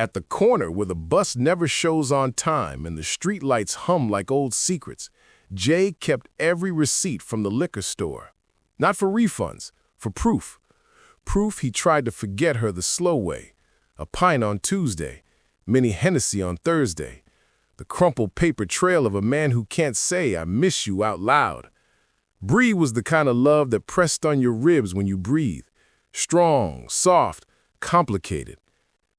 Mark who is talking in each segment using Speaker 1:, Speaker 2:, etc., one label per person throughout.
Speaker 1: At the corner where the bus never shows on time and the streetlights hum like old secrets, Jay kept every receipt from the liquor store. Not for refunds, for proof. Proof he tried to forget her the slow way. A pint on Tuesday, mini Hennessy on Thursday. The crumpled paper trail of a man who can't say, "I miss you" out loud. Bree was the kind of love that pressed on your ribs when you breathe. Strong, soft, complicated.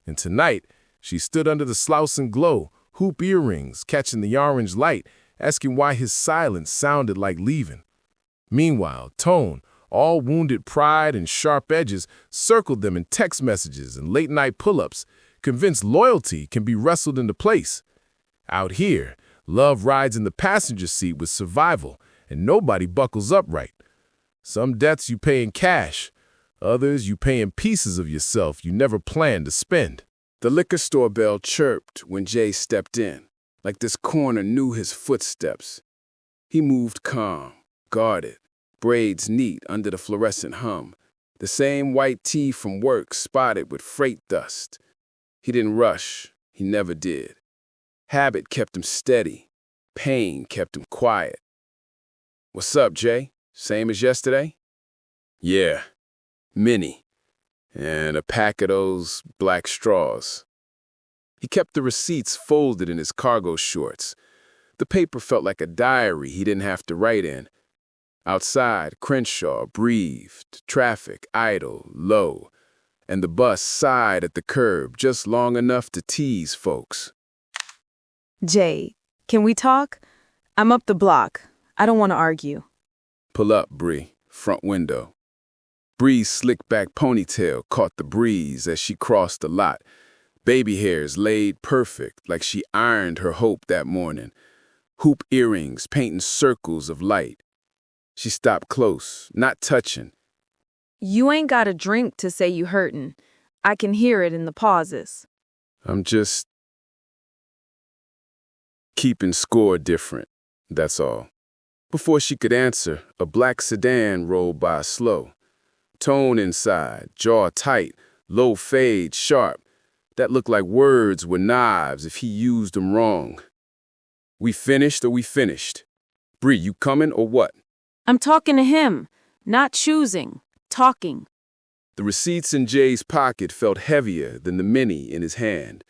Speaker 1: And tonight, she stood under the slouching glow, hoop earrings, catching the orange light, asking why his silence sounded like leaving. Meanwhile, Tone, all wounded pride and sharp edges, circled them in text messages and late-night pull-ups, convinced loyalty can be wrestled into place. Out here, love rides in the passenger seat with survival, and nobody buckles up right. Some debts you pay in cash, others you pay in pieces of yourself you never planned to spend.
Speaker 2: The liquor store bell chirped when Jay stepped in, like this corner knew his footsteps. He moved calm, guarded, braids neat under the fluorescent hum, the same white tee from work spotted with freight dust. He didn't rush, he never did. Habit kept him steady, pain kept him quiet. "What's up, Jay? Same as yesterday?" "Yeah, mini. And a pack of those black straws." He kept the receipts folded in his cargo shorts. The paper felt like a diary he didn't have to write in. Outside, Crenshaw breathed, traffic idle, low, and the bus sighed at the curb just long enough to tease folks.
Speaker 3: "Jay, can we talk? I'm up the block. I don't want to argue."
Speaker 2: "Pull up, Bree. Front window." Bree's slick-back ponytail caught the breeze as she crossed the lot. Baby hairs laid perfect, like she ironed her hope that morning. Hoop earrings painting circles of light. She stopped close, not touching.
Speaker 3: "You ain't got a drink to say you hurtin'. I can hear it in the pauses."
Speaker 2: "I'm just keeping score different, that's all." Before she could answer, a black sedan rolled by slow. Tone inside, jaw tight, low fade, sharp. That looked like words were knives if he used them wrong. "We finished or we finished? Bree, you coming or what?"
Speaker 3: "I'm talking to him, not choosing, talking."
Speaker 2: The receipts in Jay's pocket felt heavier than the mini in his hand.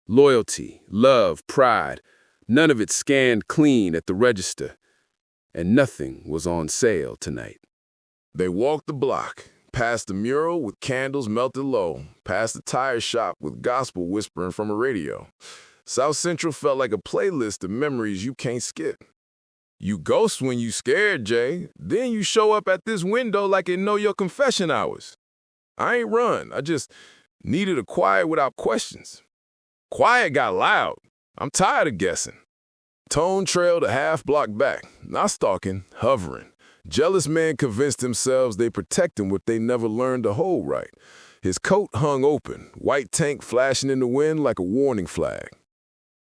Speaker 2: Loyalty, love, pride, none of it scanned clean at the register. And nothing was on sale tonight.
Speaker 1: They walked the block, past the mural with candles melted low, past the tire shop with gospel whispering from a radio. South Central felt like a playlist of memories you can't skip. You ghost when you scared, Jay. Then you show up at this window like it know your confession hours. I ain't run. I just needed a quiet without questions. Quiet got loud. I'm tired of guessing. Tone trailed a half block back, not stalking, hovering. Jealous men convinced themselves they protect him what they never learned to hold right. His coat hung open, white tank flashing in the wind like a warning flag.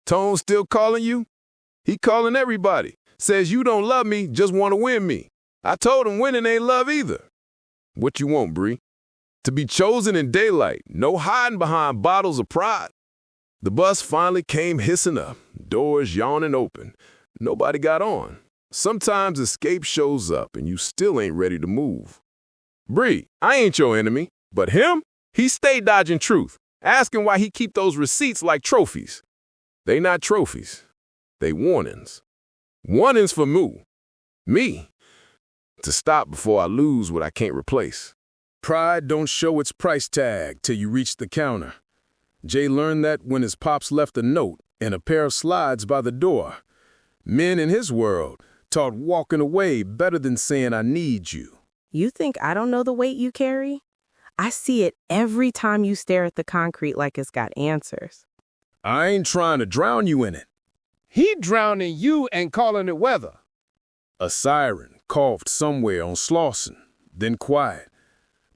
Speaker 1: "Tone still calling you?" "He calling everybody. Says you don't love me, just want to win me. I told him winning ain't love either." "What you want, Bree?" "To be chosen in daylight, no hiding behind bottles of pride." The bus finally came hissing up, doors yawning open. Nobody got on. Sometimes escape shows up and you still ain't ready to move. "Bree, I ain't your enemy, but him? He stay dodging truth, asking why he keep those receipts like trophies." "They not trophies. They warnings. Warnings for me. To stop before I lose what I can't replace." Pride don't show its price tag till you reach the counter. Jay learned that when his pops left a note and a pair of slides by the door. Men in his world taught walking away better than saying I need you.
Speaker 4: "You think I don't know the weight you carry? I see it every time you stare at the concrete like it's got answers."
Speaker 1: "I ain't trying to drown you in it."
Speaker 5: "He drowning you and calling it weather."
Speaker 1: A siren coughed somewhere on Slauson, then quiet.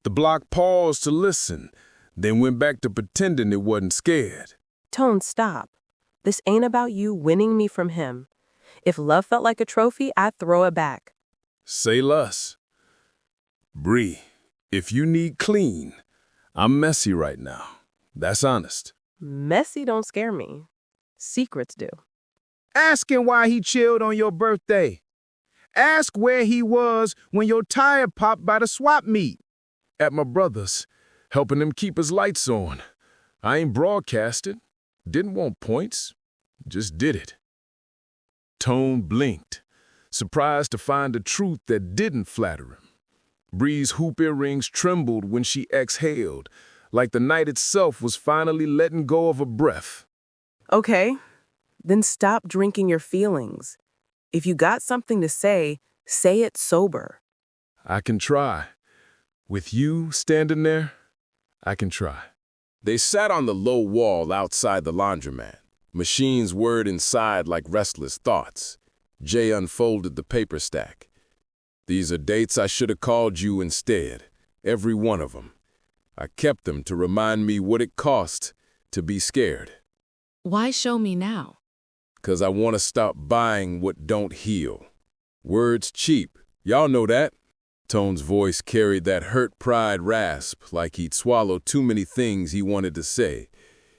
Speaker 1: The block paused to listen, then went back to pretending it wasn't scared.
Speaker 4: "Tone, stop. This ain't about you winning me from him. If love felt like a trophy, I'd throw it back."
Speaker 1: "Say less. Bree, if you need clean, I'm messy right now. That's honest."
Speaker 4: Messy don't scare me. Secrets do.
Speaker 5: Ask him why he chilled on your birthday. Ask where he was when your tire popped by the swap meet.
Speaker 1: At my brother's, helping him keep his lights on. I ain't broadcasted. Didn't want points. Just did it. Tone blinked, surprised to find a truth that didn't flatter him. Bree's hoop earrings trembled when she exhaled, like the night itself was finally letting go of a breath.
Speaker 4: Okay, then stop drinking your feelings. If you got something to say it sober.
Speaker 1: I can try. With you standing there, I can try. They sat on the low wall outside the laundromat. Machines whirred inside like restless thoughts. Jay unfolded the paper stack. These are dates I should have called you instead, every one of them. I kept them to remind me what it cost to be scared.
Speaker 3: Why show me now?
Speaker 1: 'Cause I want to stop buying what don't heal. Words cheap, y'all know that. Tone's voice carried that hurt pride rasp, like he'd swallowed too many things he wanted to say.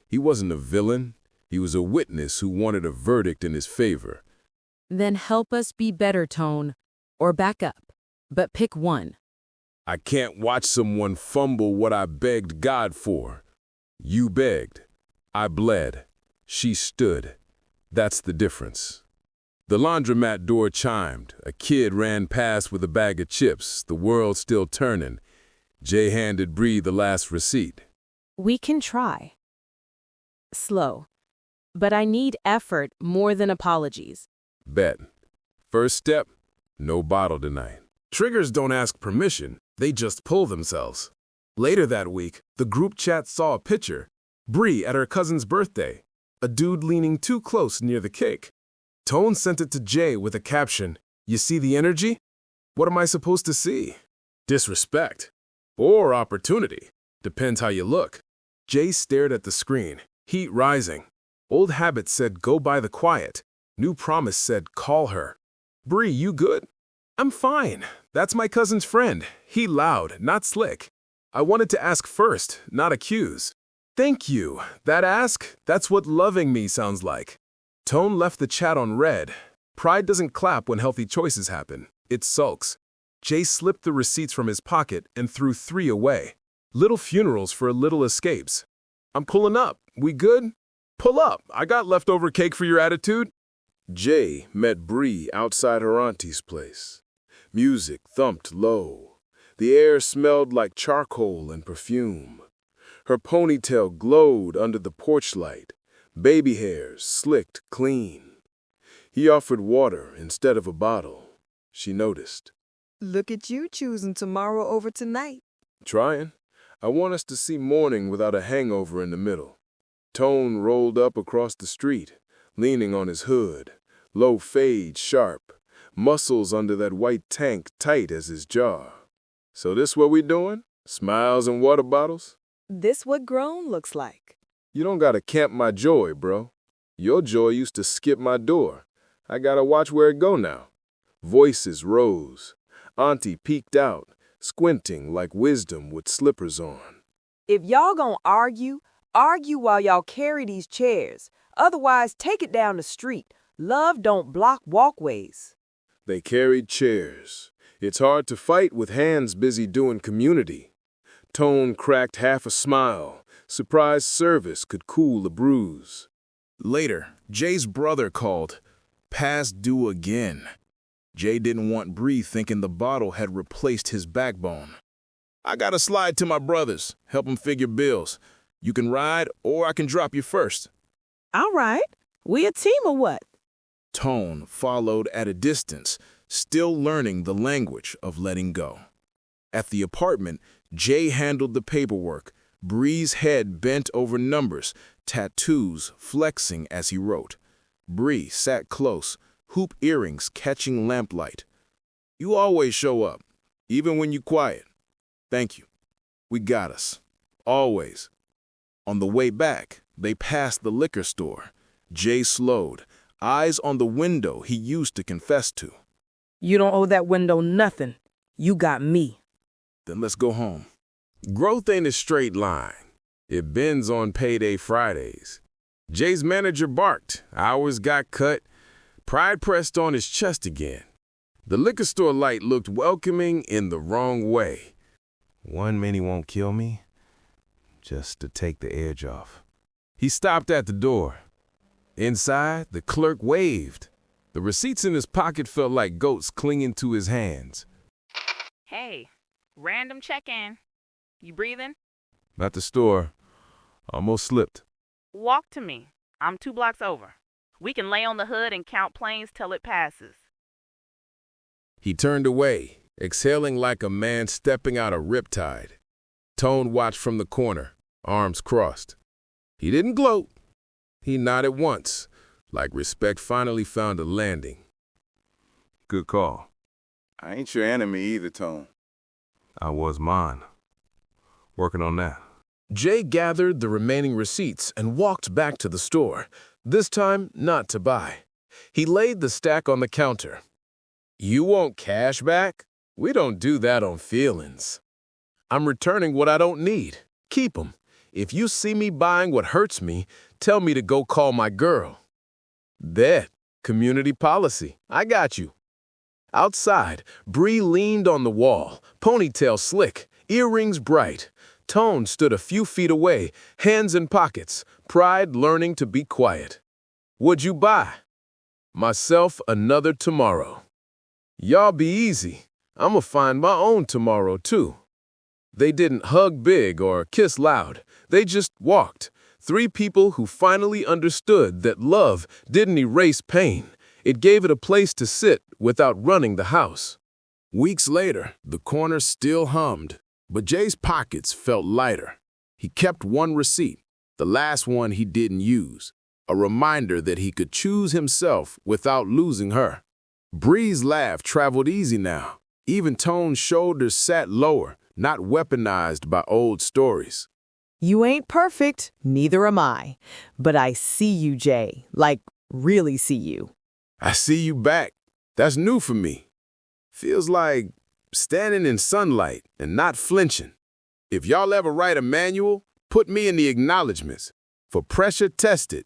Speaker 1: He wasn't a villain. He was a witness who wanted a verdict in his favor.
Speaker 3: Then help us be better, Tone. Or back up. But pick one.
Speaker 1: I can't watch someone fumble what I begged God for. You begged. I bled. She stood. That's the difference. The laundromat door chimed. A kid ran past with a bag of chips, the world still turning. Jay handed Bree the last receipt.
Speaker 4: We can try. Slow. But I need effort more than apologies.
Speaker 1: Bet. First step, no bottle tonight.
Speaker 6: Triggers don't ask permission, they just pull themselves. Later that week, the group chat saw a picture. Bree at her cousin's birthday. A dude leaning too close near the cake. Tone sent it to Jay with a caption, "You see the energy? What am I supposed to see? Disrespect. Or opportunity. Depends how you look." Jay stared at the screen, heat rising. Old habit said go by the quiet. New promise said call her. "Bree, you good?" "I'm fine. That's my cousin's friend. He loud, not slick. I wanted to ask first, not accuse." "Thank you. That ask, that's what loving me sounds like." Tone left the chat on red. Pride doesn't clap when healthy choices happen. It sulks. Jay slipped the receipts from his pocket and threw 3 away. Little funerals for little escapes. "I'm pulling up. We good?" "Pull up. I got leftover cake for your attitude."
Speaker 1: Jay met Bree outside her auntie's place. Music thumped low. The air smelled like charcoal and perfume. Her ponytail glowed under the porch light, baby hairs slicked clean. He offered water instead of a bottle. She noticed.
Speaker 7: Look at you choosing tomorrow over tonight.
Speaker 1: Trying. I want us to see morning without a hangover in the middle. Tone rolled up across the street, leaning on his hood, low fade sharp, muscles under that white tank tight as his jaw. "So this what we doing? Smiles and water bottles?"
Speaker 7: This what grown looks like.
Speaker 1: "You don't gotta camp my joy, bro. Your joy used to skip my door. I gotta watch where it go now." Voices rose. Auntie peeked out, squinting like wisdom with slippers on.
Speaker 8: If y'all gonna argue, argue while y'all carry these chairs. Otherwise, take it down the street. Love don't block walkways.
Speaker 1: They carried chairs. It's hard to fight with hands busy doing community. Tone cracked half a smile. Surprise service could cool a bruise.
Speaker 6: Later, Jay's brother called. Past due again. Jay didn't want Bree thinking the bottle had replaced his backbone. "I gotta slide to my brother's, help him figure bills. You can ride, or I can drop you first."
Speaker 4: All right. We a team or what?
Speaker 6: Tone followed at a distance, still learning the language of letting go. At the apartment, Jay handled the paperwork, Bree's head bent over numbers, tattoos flexing as he wrote. Bree sat close, hoop earrings catching lamplight. "You always show up, even when you quiet. Thank you. We got us. Always." On the way back, they passed the liquor store. Jay slowed, eyes on the window he used to confess to.
Speaker 8: You don't owe that window nothing. You got me.
Speaker 6: "Then let's go home."
Speaker 1: Growth ain't a straight line.
Speaker 6: It bends on payday Fridays. Jay's manager barked. Hours got cut. Pride pressed on his chest again. The liquor store light looked welcoming in the wrong way.
Speaker 9: One many won't kill me, just to take the edge off.
Speaker 6: He stopped at the door. Inside, the clerk waved. The receipts in his pocket felt like goats clinging to his hands.
Speaker 10: Hey, random check-in. You breathing?
Speaker 6: At the store. Almost slipped.
Speaker 10: Walk to me. I'm 2 blocks over. We can lay on the hood and count planes till it passes.
Speaker 6: He turned away, exhaling like a man stepping out a riptide. Tone watched from the corner, arms crossed. He didn't gloat. He nodded once, like respect finally found a landing.
Speaker 9: Good call.
Speaker 11: I ain't your enemy either, Tone.
Speaker 9: I was mine. Working on that.
Speaker 2: Jay gathered the remaining receipts and walked back to the store, this time not to buy. He laid the stack on the counter. You want cash back? We don't do that on feelings. I'm returning what I don't need. Keep 'em. If you see me buying what hurts me, tell me to go call my girl. Bet. Community policy. I got you. Outside, Bree leaned on the wall, ponytail slick, earrings bright. Tone stood a few feet away, hands in pockets, pride learning to be quiet. What'd you buy? Myself another tomorrow. Y'all be easy. I'ma find my own tomorrow, too. They didn't hug big or kiss loud. They just walked. 3 people who finally understood that love didn't erase pain. It gave it a place to sit without running the house. Weeks later, the corner still hummed, but Jay's pockets felt lighter. He kept one receipt, the last one he didn't use, a reminder that he could choose himself without losing her. Bree's laugh traveled easy now. Even Tone's shoulders sat lower, not weaponized by old stories.
Speaker 8: You ain't perfect, neither am I. But I see you, Jay. Like, really see you.
Speaker 6: I see you back. That's new for me. Feels like standing in sunlight and not flinching. If y'all ever write a manual, put me in the acknowledgments. For pressure tested.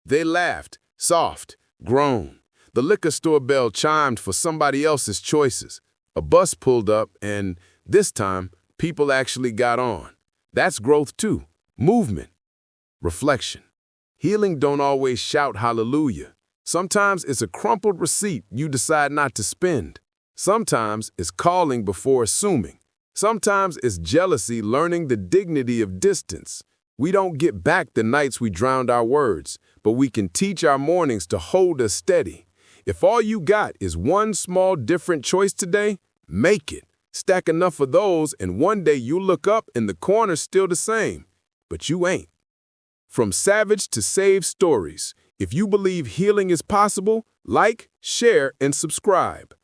Speaker 6: They laughed, soft, grown. The liquor store bell chimed for somebody else's choices. A bus pulled up and, this time, people actually got on. That's growth too. Movement. Reflection. Healing don't always shout hallelujah. Sometimes it's a crumpled receipt you decide not to spend. Sometimes it's calling before assuming. Sometimes it's jealousy learning the dignity of distance. We don't get back the nights we drowned our words, but we can teach our mornings to hold us steady. If all you got is one small different choice today, make it. Stack enough of those, and one day you'll look up and the corner's still the same. But you ain't. From Savage2Save Stories, if you believe healing is possible, like, share, and subscribe.